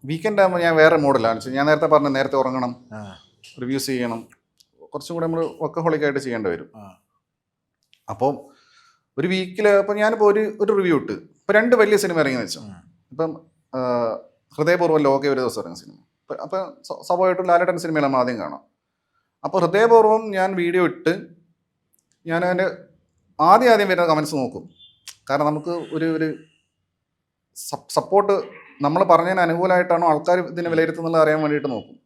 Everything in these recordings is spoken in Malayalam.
വീക്കെൻഡ് ആകുമ്പോൾ ഞാൻ വേറെ മോഡലാണ്. ഞാൻ നേരത്തെ ഉറങ്ങണം, റിവ്യൂസ് ചെയ്യണം, കുറച്ചും കൂടെ നമ്മൾ വർക്കഹോളിക്കായിട്ട് ചെയ്യേണ്ടി വരും. അപ്പോൾ ഒരു വീക്കിൽ ഇപ്പം ഞാനിപ്പോൾ ഒരു റിവ്യൂ ഇട്ട് ഇപ്പം 2 വലിയ സിനിമ ഇറങ്ങിയെന്ന് വെച്ചോ. ഇപ്പം ഹൃദയപൂർവ്വം ലോകെ ഒരു ദിവസം ഇറങ്ങിയ സിനിമ. അപ്പം സ്വാഭാവികമായിട്ടും ലാലേട്ടൻ സിനിമയിൽ നമ്മൾ ആദ്യം കാണാം. അപ്പോൾ ഹൃദയപൂർവ്വം ഞാൻ വീഡിയോ ഇട്ട് ഞാൻ അതിൻ്റെ ആദ്യം വരുന്ന കമൻസ് നോക്കും. കാരണം നമുക്ക് ഒരു സപ്പോർട്ട് നമ്മൾ പറഞ്ഞതിന് അനുകൂലമായിട്ടാണോ ആൾക്കാർ ഇതിനെ വിലയിരുത്തുന്നത് അറിയാൻ വേണ്ടിയിട്ട് നോക്കും.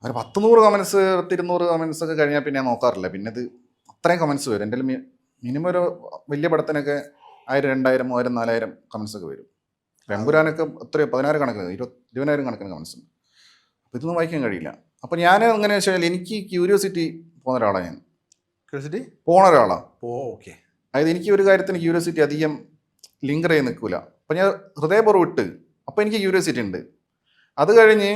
ഒരു 100 കമൻസ് 200 കമൻസ് ഒക്കെ കഴിഞ്ഞാൽ പിന്നെ ഞാൻ നോക്കാറില്ല. പിന്നെ ഇത് അത്രയും കമൻസ് വരും. എൻ്റെ മിനിമം ഒരു വലിയ പടത്തിനൊക്കെ 1000, 2000, 3000, 4000 കമൻസ് ഒക്കെ വരും. എമ്പുരാനൊക്കെ എത്രയോ 10,000 കണക്കിന് 20,000 കണക്കിന് കമൻസ് ഉണ്ട്. അപ്പോൾ ഇതൊന്നും വായിക്കാൻ കഴിയില്ല. അപ്പോൾ ഞാൻ എങ്ങനെയാണെന്ന് വെച്ചാൽ എനിക്ക് ക്യൂരിയോസിറ്റി പോകുന്ന ഒരാളാണ്. ഞാൻ ക്യൂരിയോസിറ്റി പോണ ഒരാളാണ്. ഓക്കെ. അതായത് എനിക്ക് ഒരു കാര്യത്തിന് ക്യൂരിയോസിറ്റി അധികം ലിങ്കർ ചെയ്ത് നിൽക്കില്ല. അപ്പോൾ ഞാൻ ഹൃദയപൂർവ്വം ഇട്ട് അപ്പോൾ എനിക്ക് ക്യൂരിയോസിറ്റി ഉണ്ട്. അത് കഴിഞ്ഞ്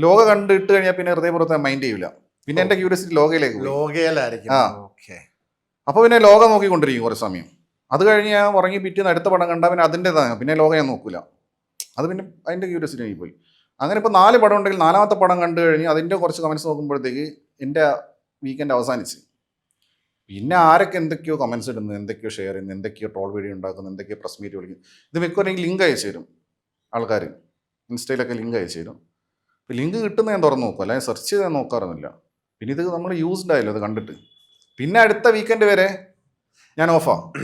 ലോക കണ്ട് ഇട്ട് കഴിഞ്ഞാൽ പിന്നെ ഹൃദയപൂർവ്വത്തെ മൈൻഡ് ചെയ്യില്ല. പിന്നെ എൻ്റെ ക്യൂരിയോസിറ്റി ലോകയിലായിരിക്കും. അപ്പോൾ പിന്നെ ലോക നോക്കിക്കൊണ്ടിരിക്കും കുറേ സമയം. അത് കഴിഞ്ഞ് ഞാൻ ഉറങ്ങി പിറ്റേന്ന് അടുത്ത പടം കണ്ടാൽ പിന്നെ അതിൻ്റെതാണ്. പിന്നെ ലോക ഞാൻ നോക്കില്ല. അത് പിന്നെ അതിൻ്റെ ക്യൂരിയോസിറ്റി ആയി പോയി. അങ്ങനെ ഇപ്പോൾ 4 പടം ഉണ്ടെങ്കിൽ 4ാമത്തെ പടം കണ്ടു കഴിഞ്ഞ് അതിൻ്റെ കുറച്ച് കമൻസ് നോക്കുമ്പോഴത്തേക്ക് എൻ്റെ വീക്കെൻഡ് അവസാനിച്ച്. പിന്നെ ആരൊക്കെ എന്തൊക്കെയോ കമൻസ് ഇടുന്നു, എന്തൊക്കെയോ ഷെയർ ചെയ്യുന്നു, എന്തൊക്കെയോ ട്രോൾ വീഡിയോ ഉണ്ടാക്കുന്നു, എന്തൊക്കെയോ പ്രസ് മീറ്റ് വിളിക്കുന്നു. ഇത് മിക്കവാറും ലിങ്ക് അയച്ചു തരും ആൾക്കാർ. ഇൻസ്റ്റയിലൊക്കെ ലിങ്ക് അയച്ചു തരും. ഇപ്പോൾ ലിങ്ക് കിട്ടുന്ന ഞാൻ തുറന്ന് നോക്കും, അല്ലെങ്കിൽ സെർച്ച് ചെയ്ത് നോക്കാറൊന്നുമില്ല. പിന്നെ ഇത് നമ്മൾ യൂസ്ഡ് ആയല്ലോ അത് കണ്ടിട്ട്. പിന്നെ അടുത്ത വീക്കെൻഡ് വരെ ഞാൻ ഓഫാണ്.